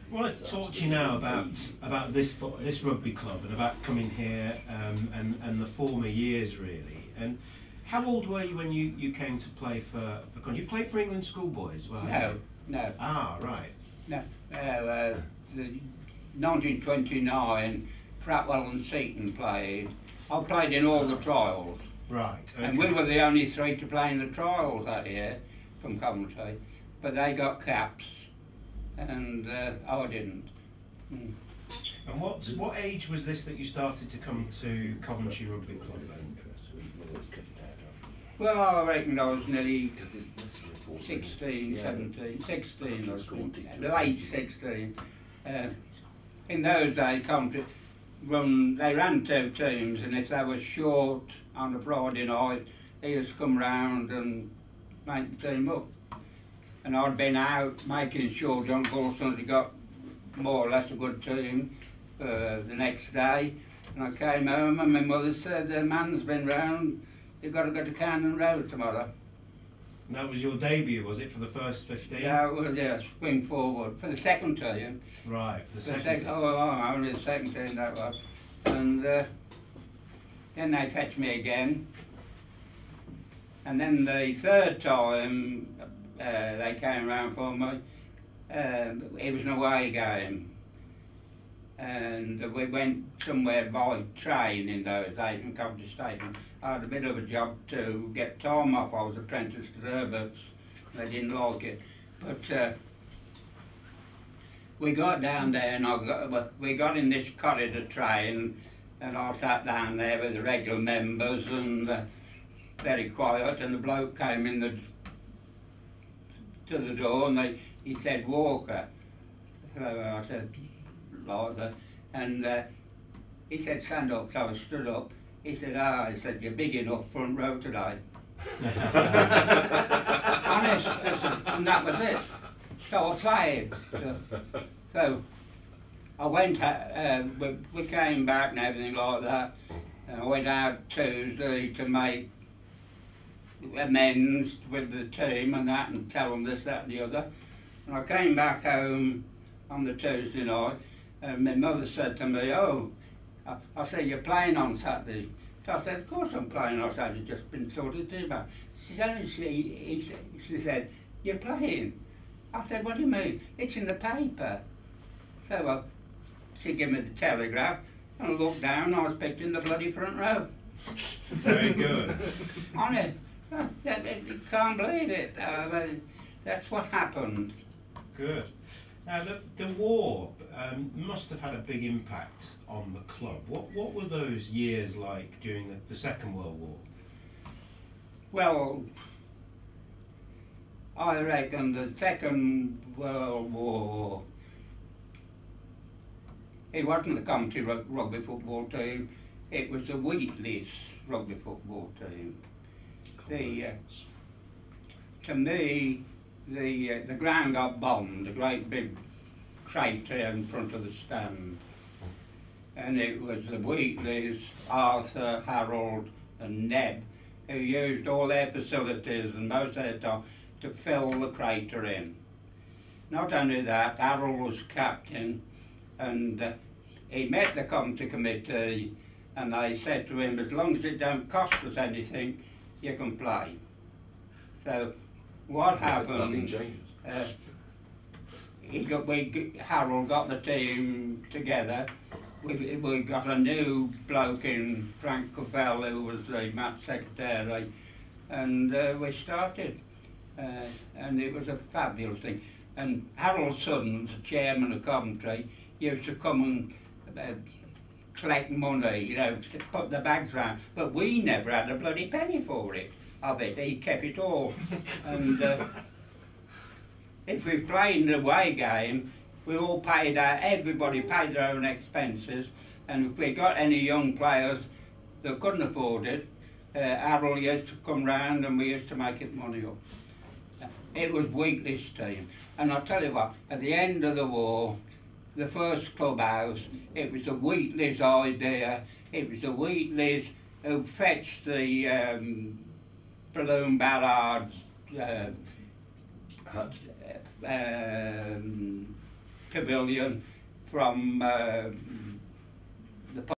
I want to talk to you now about this rugby club and about coming here and the former years really. And how old were you when you came to play for? Because you played for England schoolboys, well? No, no. Ah, right. No. The 1929, Pratwell and Seaton played. I played in all the trials. Right. Okay. And we were the only three to play in the trials that year from Coventry. But they got caps, and I didn't. Mm. And what age was this that you started to come to Coventry Rugby Club then? Well, I reckon I was nearly 16, 17, 16, late 16. In those days, Coventry they ran two teams, and if they were short on a Friday night, they used to come round and make the team up. And I'd been out making sure John Coulson had got more or less a good team the next day. And I came home and my mother said, the man's been round, you've got to go to Camden Road tomorrow. And that was your debut, was it, for the first 15? Yeah, well, yeah, swing forward. For the second team. Right, for the second team. Oh, only the second team that was. And then they fetched me again. And then the third time they came round for me, it was an away game. And we went somewhere by train in those days from Coventry Station. I had a bit of a job to get time off. I was apprenticed to Herbert's. They didn't like it. But we got down there and we got in this corridor train, and I sat down there with the regular members and very quiet, and the bloke came in to the door and he said, Walker. So I said, Liza. And he said, stand up. So I stood up. He said, he said, you're big enough front row today. Honest, and that was it. So I played. So I went, we came back and everything like that. And I went out Tuesday to make amends with the team and that, and tell them this, that and the other. And I came back home on the Tuesday night, and my mother said to me, oh, I said, you're playing on Saturday. So I said, of course I'm playing on Saturday, just been sorted to about. She said, you're playing? I said, what do you mean? It's in the paper. So she gave me the Telegraph, and I looked down, I was picked in the bloody front row. Very good. Honest, you can't believe it. That's what happened. Good. Now, the war must have had a big impact on the club. What were those years like during the Second World War? Well, I reckon the Second World War, it wasn't the Coventry rugby football team, it was the Wheatley's rugby football team. To me, the ground got bombed, a great big crater in front of the stand. And it was the Wheatleys, Arthur, Harold and Ned, who used all their facilities and most of their time to fill the crater in. Not only that, Harold was captain, and he met the Coventry committee, and they said to him, as long as it don't cost us anything, you can play. So what happened? Nothing changes. Harold got the team together. We got a new bloke in, Frank Covell, who was the match secretary, and we started. And it was a fabulous thing. And Harold Suddens, the chairman of Coventry, used to come and collect money, you know, to put the bags round. But we never had a bloody penny for it, of it. He kept it all. And if we played an away game, we all paid everybody paid their own expenses. And if we got any young players that couldn't afford it, Harold used to come round and we used to make it money up. It was Wheatley's team. And I'll tell you what, at the end of the war, the first clubhouse, it was the Wheatley's idea. It was the Wheatleys who fetched the Balloon Ballards pavilion from